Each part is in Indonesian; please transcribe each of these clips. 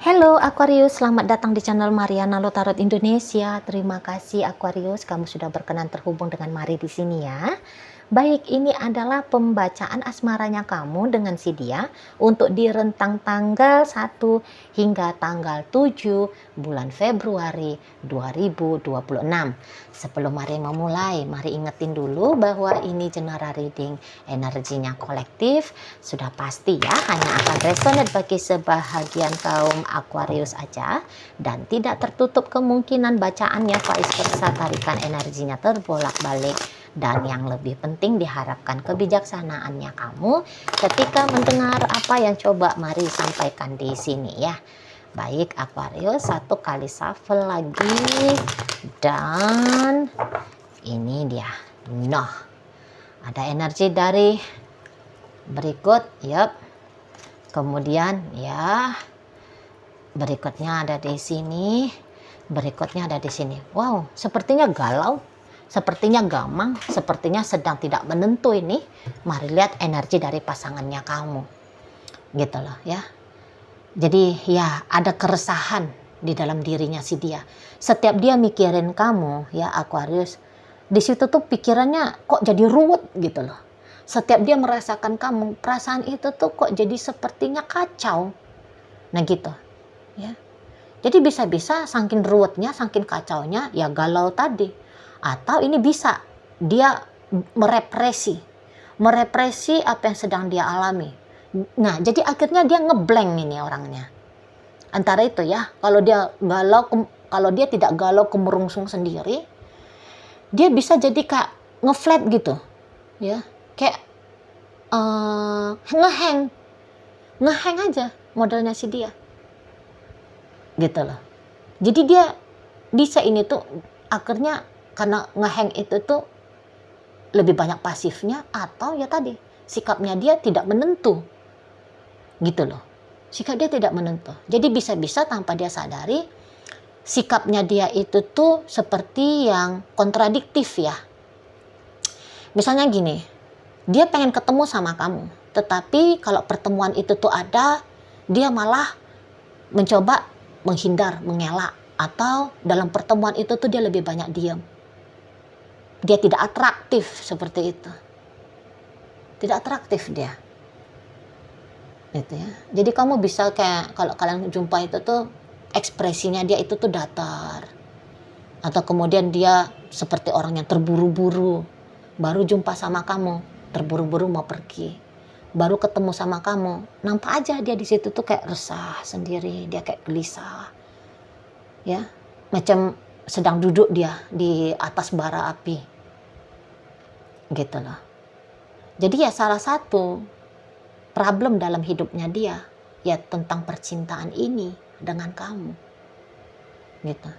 Halo Aquarius, selamat datang di channel Mariana Lotarot Indonesia. Terima kasih Aquarius, kamu sudah berkenan terhubung dengan Mari di sini ya. Baik, ini adalah pembacaan asmaranya kamu dengan si dia untuk di rentang tanggal 1 hingga tanggal 7 bulan Februari 2026. Sebelum Mari memulai, Mari ingetin dulu bahwa ini general reading, energinya kolektif, sudah pasti ya, hanya akan resonate bagi sebahagian kaum Aquarius aja dan tidak tertutup kemungkinan bacaannya vice versa, tarikan energinya terbolak-balik. Dan yang lebih penting diharapkan kebijaksanaannya kamu ketika mendengar apa yang coba Mari sampaikan di sini ya. Baik Aquarius, satu kali shuffle lagi dan ini dia. Nah, ada energi dari berikut, yep. Kemudian ya, berikutnya ada di sini, berikutnya ada di sini. Wow, sepertinya galau. Sepertinya gamang, sepertinya sedang tidak menentu ini. Mari lihat energi dari pasangannya kamu. Gitu loh ya. Jadi ya ada keresahan di dalam dirinya si dia. Setiap dia mikirin kamu ya Aquarius, di situ tuh pikirannya kok jadi ruwet gitu loh. Setiap dia merasakan kamu, perasaan itu tuh kok jadi sepertinya kacau. Nah gitu ya. Jadi bisa-bisa saking ruwetnya, saking kacaunya ya galau tadi. Atau ini bisa dia merepresi apa yang sedang dia alami. Nah, jadi akhirnya dia ngeblank ini orangnya. Antara itu ya, kalau dia galau, kalau dia tidak galau kemerungsung sendiri, dia bisa jadi kayak ngeflat gitu, ya, kayak ngehang aja modelnya si dia, gitu loh. Jadi dia bisa ini tuh akhirnya karena ngehang itu tuh lebih banyak pasifnya, atau ya tadi sikapnya dia tidak menentu gitu loh. Sikap dia tidak menentu, jadi bisa-bisa tanpa dia sadari sikapnya dia itu tuh seperti yang kontradiktif ya. Misalnya gini, dia pengen ketemu sama kamu, tetapi kalau pertemuan itu tuh ada, dia malah mencoba menghindar, mengelak, atau dalam pertemuan itu tuh dia lebih banyak diam. Dia tidak atraktif seperti itu. Tidak atraktif dia. Gitu ya. Jadi kamu bisa kayak kalau kalian jumpa itu tuh ekspresinya dia itu tuh datar. Atau kemudian dia seperti orang yang terburu-buru. Baru jumpa sama kamu, terburu-buru mau pergi. Baru ketemu sama kamu, nampak aja dia di situ tuh kayak resah sendiri, dia kayak gelisah. Ya, macam sedang duduk dia di atas bara api. Gitu loh. Jadi ya salah satu problem dalam hidupnya dia ya tentang percintaan ini dengan kamu. Gitu.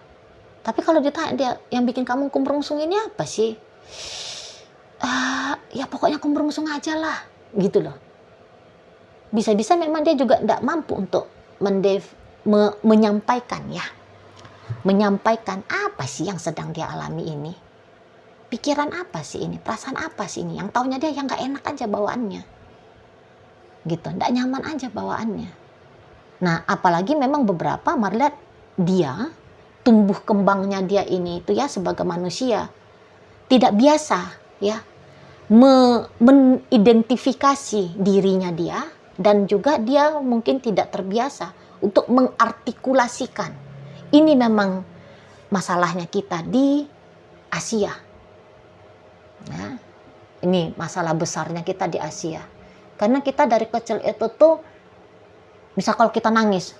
Tapi kalau ditanya dia yang bikin kamu kumrungsung ini apa sih? Ya pokoknya kumrungsung aja lah. Gitu loh. Bisa-bisa memang dia juga tidak mampu untuk menyampaikan ya. Menyampaikan apa sih yang sedang dia alami ini. Pikiran apa sih ini, perasaan apa sih ini, yang taunya dia yang gak enak aja bawaannya gitu, gak nyaman aja bawaannya. Nah apalagi memang beberapa Mari lihat dia tumbuh kembangnya dia ini itu ya sebagai manusia tidak biasa ya mengidentifikasi dirinya dia, dan juga dia mungkin tidak terbiasa untuk mengartikulasikan. Ini memang masalahnya kita di Asia. Nah, ini masalah besarnya kita di Asia. Karena kita dari kecil itu tuh, misal kalau kita nangis,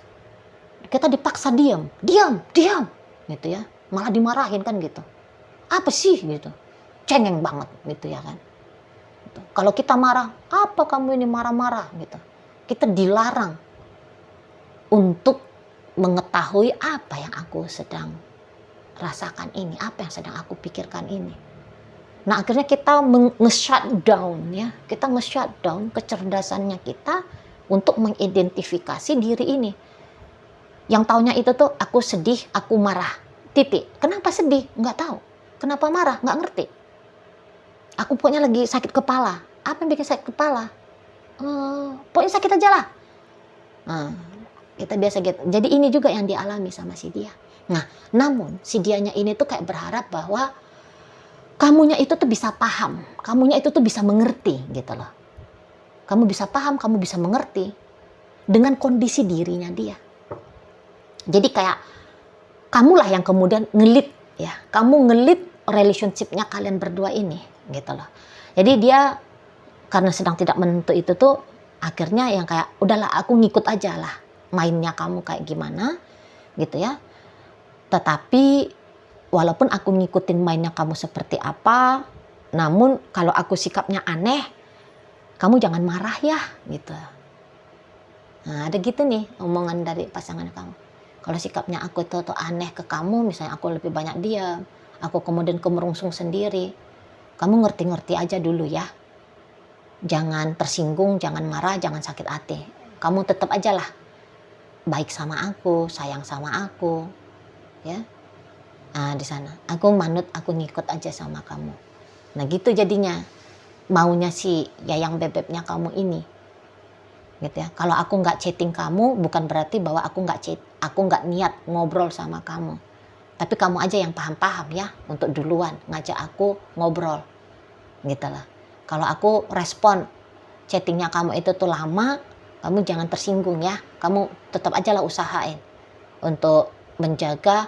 kita dipaksa diam, gitu ya. Malah dimarahin kan gitu. Apa sih gitu? Cengeng banget gitu ya kan. Gitu. Kalau kita marah, apa kamu ini marah-marah gitu. Kita dilarang untuk mengetahui apa yang aku sedang rasakan ini, apa yang sedang aku pikirkan ini. Nah akhirnya kita nge-shutdown ya, kita nge-shutdown kecerdasannya kita untuk mengidentifikasi diri ini. Yang taunya itu tuh aku sedih, aku marah, titik. Kenapa sedih? Nggak tahu. Kenapa marah? Nggak ngerti. Aku pokoknya lagi sakit kepala. Apa yang bikin sakit kepala? Pokoknya sakit aja lah. Nah, Kita biasa gitu. Jadi ini juga yang dialami sama si dia. Nah, namun si dianya ini tuh kayak berharap bahwa kamunya itu tuh bisa paham, kamunya itu tuh bisa mengerti gitu loh. Kamu bisa paham, kamu bisa mengerti dengan kondisi dirinya dia. Jadi kayak kamulah yang kemudian ngelit ya, kamu ngelit relationship-nya kalian berdua ini gitu loh. Jadi dia karena sedang tidak menentu itu tuh akhirnya yang kayak udahlah aku ngikut aja lah mainnya kamu kayak gimana gitu ya. Tetapi walaupun aku ngikutin mainnya kamu seperti apa, namun kalau aku sikapnya aneh, kamu jangan marah ya gitu. Nah ada gitu nih omongan dari pasangan kamu. Kalau sikapnya aku tuh aneh ke kamu, misalnya aku lebih banyak diam, aku kemudian kemerungsung sendiri, kamu ngerti-ngerti aja dulu ya. Jangan tersinggung, jangan marah, jangan sakit hati. Kamu tetap aja lah baik sama aku, sayang sama aku, ya. Nah di sana, aku manut, aku ngikut aja sama kamu. Nah gitu jadinya maunya si Yayang Bebeknya kamu ini. Gitu ya. Kalau aku nggak chatting kamu bukan berarti bahwa aku nggak niat ngobrol sama kamu, tapi kamu aja yang paham-paham ya untuk duluan ngajak aku ngobrol gitu lah. Kalau aku respon chattingnya kamu itu tuh lama, kamu jangan tersinggung ya, kamu tetap aja lah usahain untuk menjaga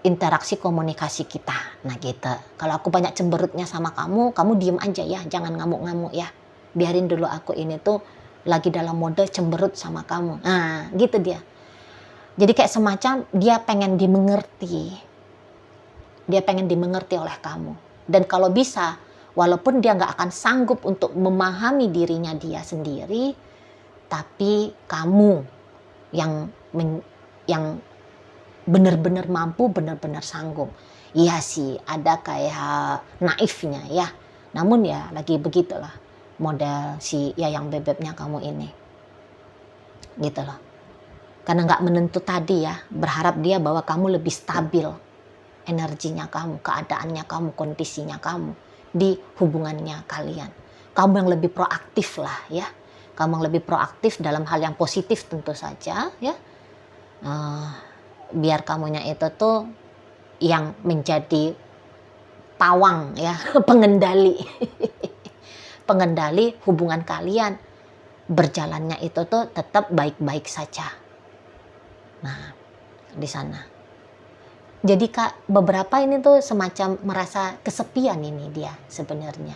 interaksi komunikasi kita. Nah gitu. Kalau aku banyak cemberutnya sama kamu, kamu diem aja ya, jangan ngamuk-ngamuk ya. Biarin dulu aku ini tuh lagi dalam mode cemberut sama kamu. Nah gitu dia. Jadi kayak semacam dia pengen dimengerti. Dia pengen dimengerti oleh kamu. Dan kalau bisa, walaupun dia nggak akan sanggup untuk memahami dirinya dia sendiri, tapi kamu yang benar-benar mampu, benar-benar sanggup. Iya sih, ada kayak naifnya ya. Namun ya lagi begitulah model si Yayang Bebeknya kamu ini. Gitu loh. Karena nggak menentu tadi ya, berharap dia bahwa kamu lebih stabil energinya kamu, keadaannya kamu, kondisinya kamu di hubungannya kalian. Kamu yang lebih proaktif lah ya. Kamu yang lebih proaktif dalam hal yang positif tentu saja ya. Biar kamunya itu tuh yang menjadi pawang ya, pengendali hubungan kalian berjalannya itu tuh tetap baik-baik saja. Nah, di sana. Jadi Kak, beberapa ini tuh semacam merasa kesepian ini dia sebenarnya.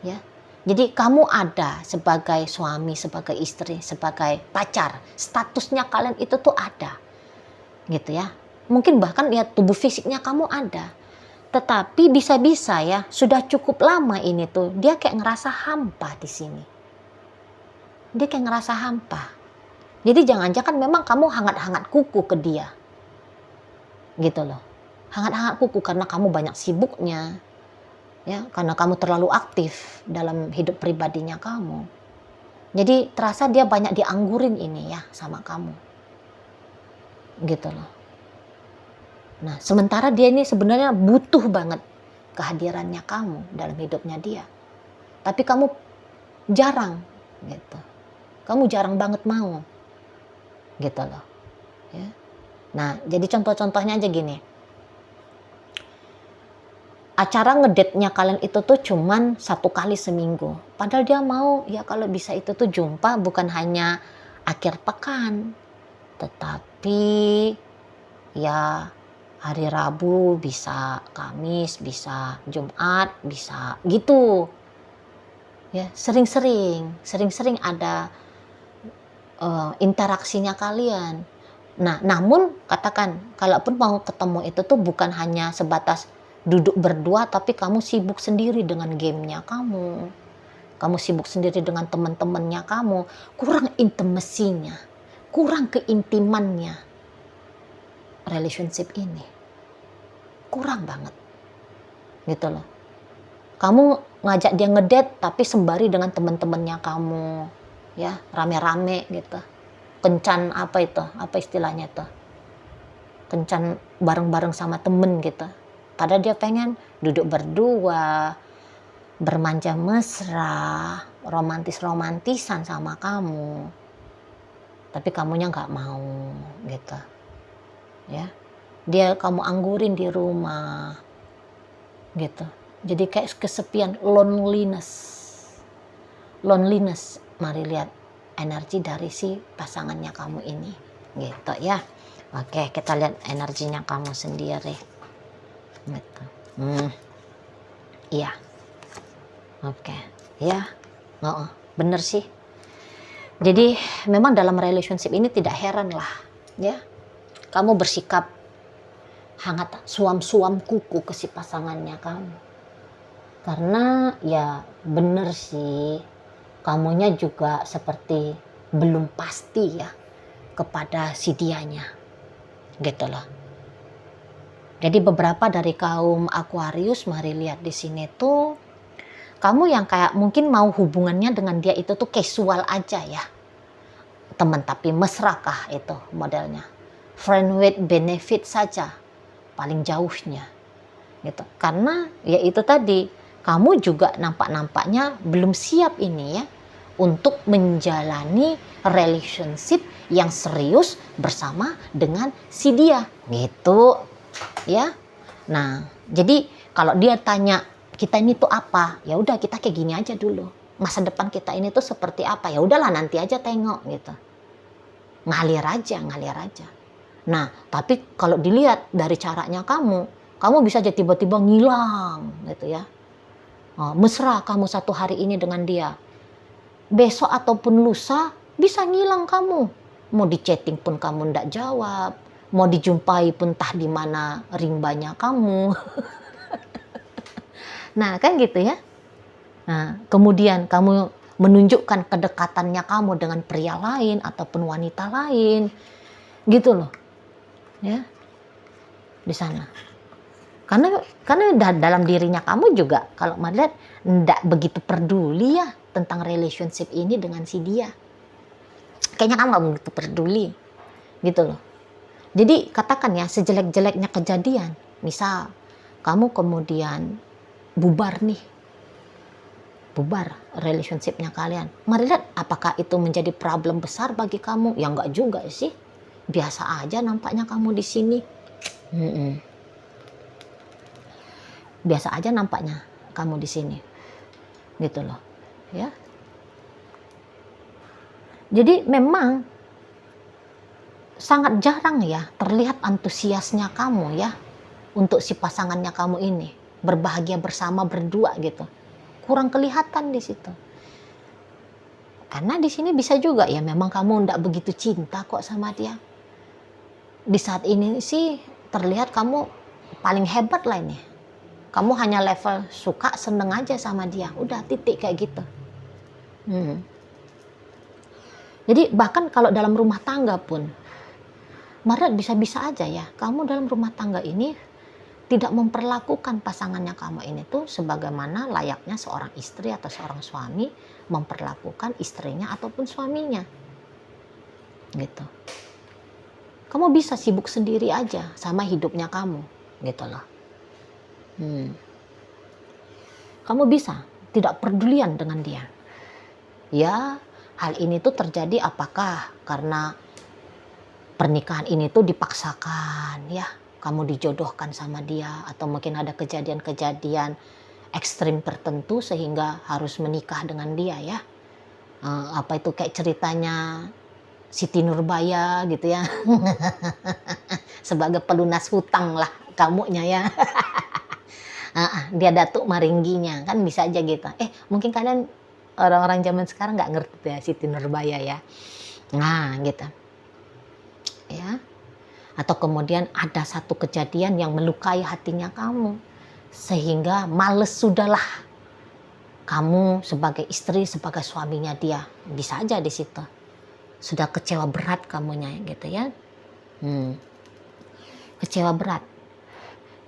Ya. Jadi kamu ada sebagai suami, sebagai istri, sebagai pacar, statusnya kalian itu tuh ada. Gitu ya. Mungkin bahkan ya tubuh fisiknya kamu ada. Tetapi bisa-bisa ya, sudah cukup lama ini tuh dia kayak ngerasa hampa di sini. Dia kayak ngerasa hampa. Jadi jangan-jangan memang kamu hangat-hangat kuku ke dia. Gitu loh. Hangat-hangat kuku karena kamu banyak sibuknya. Ya, karena kamu terlalu aktif dalam hidup pribadinya kamu. Jadi terasa dia banyak dianggurin ini ya sama kamu. Gitu loh. Nah, sementara dia ini sebenarnya butuh banget kehadirannya kamu dalam hidupnya dia. Tapi kamu jarang gitu. Kamu jarang banget mau. Gitu loh. Ya. Nah, jadi contoh-contohnya aja gini. Acara ngedate-nya kalian itu tuh cuman 1 kali seminggu. Padahal dia mau ya kalau bisa itu tuh jumpa bukan hanya akhir pekan. Tetapi ya hari Rabu, bisa Kamis, bisa Jumat, bisa gitu. Ya, sering-sering ada interaksinya kalian. Nah, namun katakan kalaupun mau ketemu itu tuh bukan hanya sebatas duduk berdua, tapi kamu sibuk sendiri dengan gamenya kamu. Kamu sibuk sendiri dengan teman-temannya kamu. Kurang intimasinya, kurang keintimannya relationship ini. Kurang banget. Gitu loh. Kamu ngajak dia ngedate tapi sembari dengan teman-temannya kamu. Ya, rame-rame gitu. Kencan apa itu? Apa istilahnya itu? Kencan bareng-bareng sama temen gitu. Padahal dia pengen duduk berdua, bermanja mesra, romantis-romantisan sama kamu. tapi kamunya nggak mau gitu ya. Dia kamu anggurin di rumah gitu, jadi kayak kesepian, loneliness. Mari lihat energi dari si pasangannya kamu ini gitu ya. Oke, kita lihat energinya kamu sendiri gitu. Iya, oke ya. Bener sih. Jadi memang dalam relationship ini tidak heran lah ya, kamu bersikap hangat, suam-suam kuku ke si pasangannya kamu. Karena ya bener sih, kamunya juga seperti belum pasti ya kepada si dianya gitu loh. Jadi beberapa dari kaum Aquarius, mari lihat di sini tuh, kamu yang kayak mungkin mau hubungannya dengan dia itu tuh casual aja ya, teman tapi mesra kah itu modelnya, friend with benefit saja paling jauhnya gitu. Karena ya itu tadi, kamu juga nampaknya belum siap ini ya untuk menjalani relationship yang serius bersama dengan si dia gitu ya. Nah, jadi kalau dia tanya kita ini tuh apa, ya udah kita kayak gini aja dulu. Masa depan kita ini tuh seperti apa, ya udahlah nanti aja tengok gitu. Ngalir aja. Nah, tapi kalau dilihat dari caranya kamu bisa aja tiba-tiba ngilang gitu ya. Mesra kamu satu hari ini dengan dia, besok ataupun lusa bisa ngilang kamu. Mau di chatting pun kamu ndak jawab, mau dijumpai pun entah di mana rimbanya kamu. Nah kan gitu ya. Nah, kemudian kamu menunjukkan kedekatannya kamu dengan pria lain ataupun wanita lain gitu loh ya, di sana. Karena dalam dirinya kamu juga kalau melihat ndak begitu peduli ya tentang relationship ini dengan si dia. Kayaknya kamu gak begitu peduli gitu loh. Jadi katakan ya, sejelek-jeleknya kejadian, misal kamu kemudian bubar relationshipnya kalian, mari lihat apakah itu menjadi problem besar bagi kamu. Ya enggak juga sih, biasa aja nampaknya kamu di sini. Biasa aja nampaknya kamu di sini gitu loh ya. Jadi memang sangat jarang ya terlihat antusiasnya kamu ya untuk si pasangannya kamu ini berbahagia bersama berdua gitu. Kurang kelihatan di situ. Karena di sini bisa juga ya memang kamu ndak begitu cinta kok sama dia. Di saat ini sih terlihat kamu paling hebat lah ini. Kamu hanya level suka, seneng aja sama dia. Udah titik kayak gitu. Jadi bahkan kalau dalam rumah tangga pun, Maret bisa-bisa aja ya, kamu dalam rumah tangga ini tidak memperlakukan pasangannya kamu ini tuh sebagaimana layaknya seorang istri atau seorang suami memperlakukan istrinya ataupun suaminya. Gitu. Kamu bisa sibuk sendiri aja sama hidupnya kamu, gitu loh. Kamu bisa tidak pedulian dengan dia. Ya, hal ini tuh terjadi apakah karena pernikahan ini tuh dipaksakan ya, kamu dijodohkan sama dia, atau mungkin ada kejadian-kejadian ekstrim tertentu sehingga harus menikah dengan dia ya. Apa itu kayak ceritanya Siti Nurbaya gitu ya. Sebagai pelunas hutang lah kamunya ya. Dia datuk maringginya kan bisa aja gitu. Mungkin kalian orang-orang zaman sekarang nggak ngerti ya Siti Nurbaya ya. Nah gitu ya. Atau kemudian ada satu kejadian yang melukai hatinya kamu sehingga males sudahlah kamu sebagai istri, sebagai suaminya dia. Bisa aja di situ sudah kecewa berat kamunya gitu ya. Kecewa berat.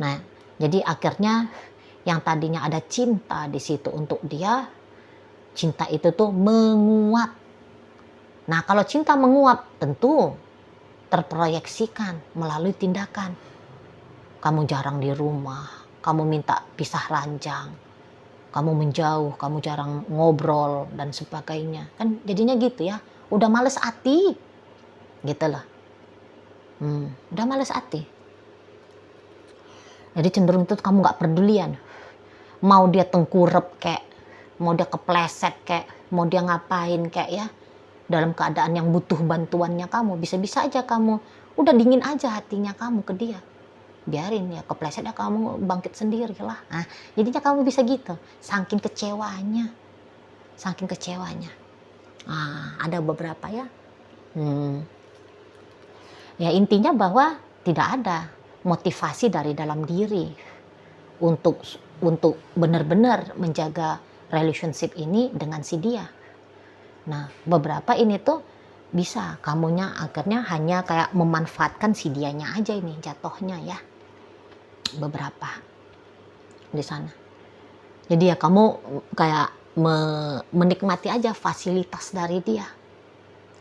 Nah, jadi akhirnya yang tadinya ada cinta di situ untuk dia, cinta itu tuh menguap. Nah, kalau cinta menguap tentu terproyeksikan melalui tindakan. Kamu jarang di rumah, kamu minta pisah ranjang, kamu menjauh, kamu jarang ngobrol dan sebagainya. Kan jadinya gitu ya, udah males hati. gitu loh. Udah males hati. Jadi cenderung itu kamu nggak pedulian. Mau dia tengkurap kayak, mau dia kepleset kayak, mau dia ngapain kayak ya, dalam keadaan yang butuh bantuannya kamu, bisa-bisa aja kamu udah dingin aja hatinya kamu ke dia. Biarin ya kepleset ya, kamu bangkit sendiri lah. Nah, jadinya kamu bisa gitu, saking kecewanya. Ada beberapa ya. Ya intinya bahwa tidak ada motivasi dari dalam diri untuk benar-benar menjaga relationship ini dengan si dia. Nah, beberapa ini tuh bisa kamunya akhirnya hanya kayak memanfaatkan si dianya aja ini jatuhnya ya. Beberapa di sana. Jadi ya kamu kayak menikmati aja fasilitas dari dia.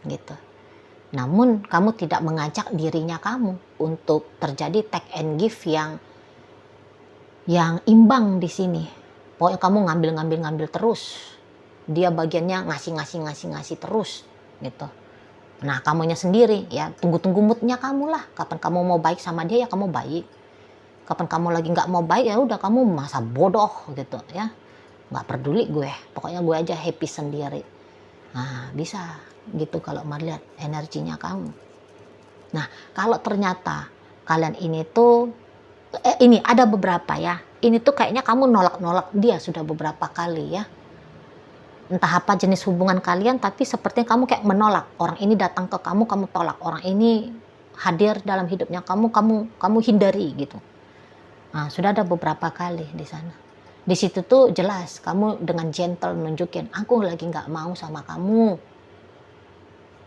Gitu. Namun kamu tidak mengajak dirinya kamu untuk terjadi take and give yang imbang di sini. Pokoknya kamu ngambil terus. Dia bagiannya ngasih terus gitu. Nah, kamunya sendiri ya tunggu moodnya kamu lah. Kapan kamu mau baik sama dia ya kamu baik. Kapan kamu lagi nggak mau baik ya udah kamu masa bodoh gitu ya. Nggak peduli gue. Pokoknya gue aja happy sendiri. Nah, bisa gitu kalau melihat energinya kamu. Nah, kalau ternyata kalian ini tuh ini ada beberapa ya. Ini tuh kayaknya kamu nolak dia sudah beberapa kali ya. Entah apa jenis hubungan kalian, tapi sepertinya kamu kayak menolak. Orang ini datang ke kamu tolak. Orang ini hadir dalam hidupnya kamu hindari gitu. Nah, sudah ada beberapa kali di sana. Di situ tuh jelas kamu dengan gentle nunjukin, aku lagi nggak mau sama kamu,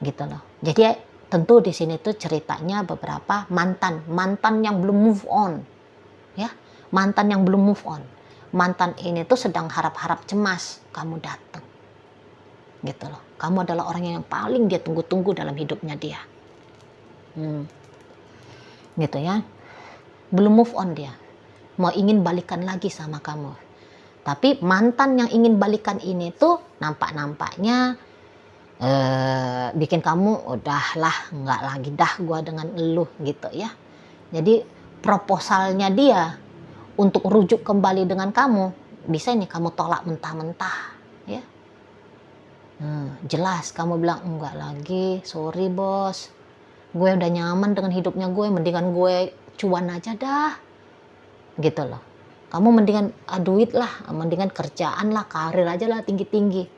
gitu loh. Jadi tentu di sini tuh ceritanya beberapa mantan yang belum move on, ya, mantan yang belum move on. Mantan ini tuh sedang harap-harap cemas kamu datang. Gitu loh. Kamu adalah orang yang paling dia tunggu-tunggu dalam hidupnya dia. Gitu ya. Belum move on dia. Mau ingin balikan lagi sama kamu. Tapi mantan yang ingin balikan ini tuh nampaknya bikin kamu udahlah nggak lagi dah gua dengan elu gitu ya. Jadi proposalnya dia untuk rujuk kembali dengan kamu bisa ini kamu tolak mentah-mentah ya. Jelas kamu bilang enggak lagi, sorry bos, gue udah nyaman dengan hidupnya gue, mendingan gue cuan aja dah gitu loh. Kamu mendingan duit lah, mendingan kerjaan lah, karir aja lah tinggi-tinggi,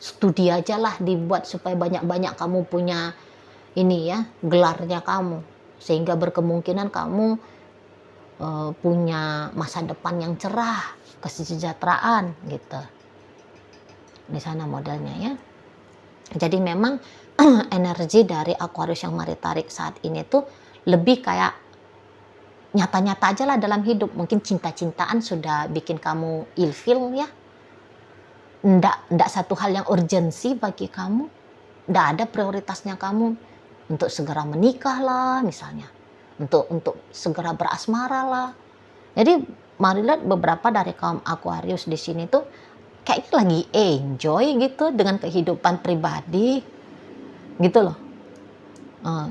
studi aja lah dibuat supaya banyak-banyak kamu punya ini ya, gelarnya kamu, sehingga berkemungkinan kamu punya masa depan yang cerah, kesejahteraan gitu. Di sana modelnya ya. Jadi memang energi dari Aquarius yang Mari tarik saat ini tuh lebih kayak nyata-nyata aja lah dalam hidup. Mungkin cinta-cintaan sudah bikin kamu ilfil ya. Ndak satu hal yang urgensi bagi kamu. Ndak ada prioritasnya kamu untuk segera menikah lah misalnya. Untuk segera berasmara lah. Jadi mari lihat beberapa dari kaum Aquarius di sini tuh kayaknya lagi enjoy gitu dengan kehidupan pribadi gitu loh.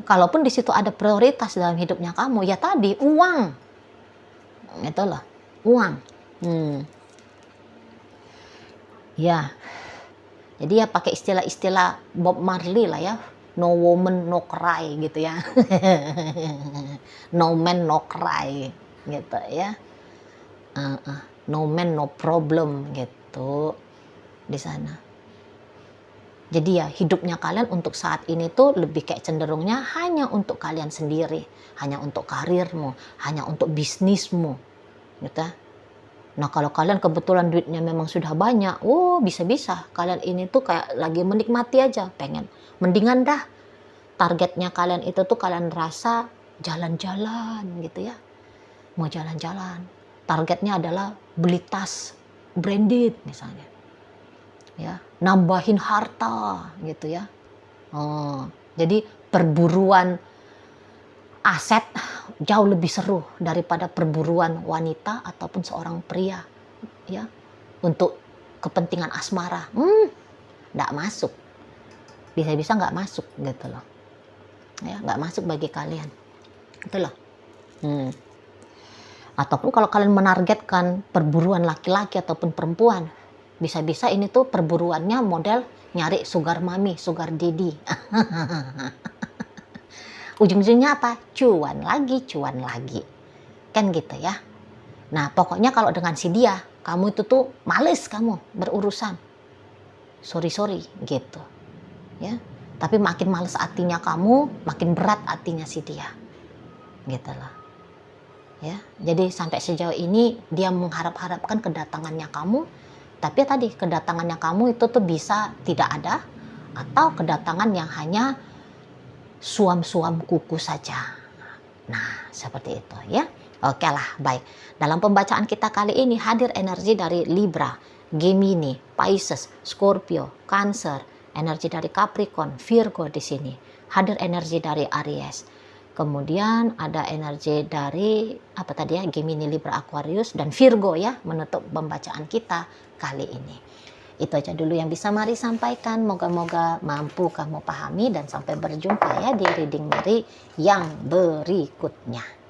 Kalaupun di situ ada prioritas dalam hidupnya kamu ya tadi uang gitu loh, uang. Ya jadi ya pakai istilah-istilah Bob Marley lah ya, no woman no cry gitu ya. No man no cry gitu ya. No man no problem gitu di sana. Jadi ya hidupnya kalian untuk saat ini tuh lebih kayak cenderungnya hanya untuk kalian sendiri, hanya untuk karirmu, hanya untuk bisnismu gitu. Nah kalau kalian kebetulan duitnya memang sudah banyak, bisa-bisa kalian ini tuh kayak lagi menikmati aja, pengen mendingan dah targetnya kalian itu tuh kalian rasa jalan-jalan gitu ya, mau jalan-jalan, targetnya adalah beli tas branded misalnya ya, nambahin harta gitu ya. Jadi perburuan aset jauh lebih seru daripada perburuan wanita ataupun seorang pria ya, untuk kepentingan asmara. Nggak masuk, bisa-bisa nggak masuk gitu loh. ya, nggak masuk bagi kalian. Itu loh. Ataupun kalau kalian menargetkan perburuan laki-laki ataupun perempuan, bisa-bisa ini tuh perburuannya model nyari sugar mami, sugar daddy. Ujung-ujungnya apa? Cuan lagi. Kan gitu ya. Nah, pokoknya kalau dengan si dia, kamu itu tuh males kamu berurusan. Sorry gitu. Ya. Tapi makin males hatinya kamu, makin berat hatinya si dia. Gitu loh. Ya. Jadi sampai sejauh ini dia mengharap-harapkan kedatangannya kamu, tapi tadi kedatangannya kamu itu tuh bisa tidak ada, atau kedatangan yang hanya suam-suam kuku saja. Nah, seperti itu ya. Oke lah, baik. Dalam pembacaan kita kali ini hadir energi dari Libra, Gemini, Pisces, Scorpio, Cancer, energi dari Capricorn, Virgo di sini. Hadir energi dari Aries. Kemudian ada energi dari apa tadi ya? Gemini, Libra, Aquarius dan Virgo ya, menutup pembacaan kita kali ini. Itu aja dulu yang bisa Mari sampaikan. Moga-moga mampu kamu pahami dan sampai berjumpa ya di reading Mari yang berikutnya.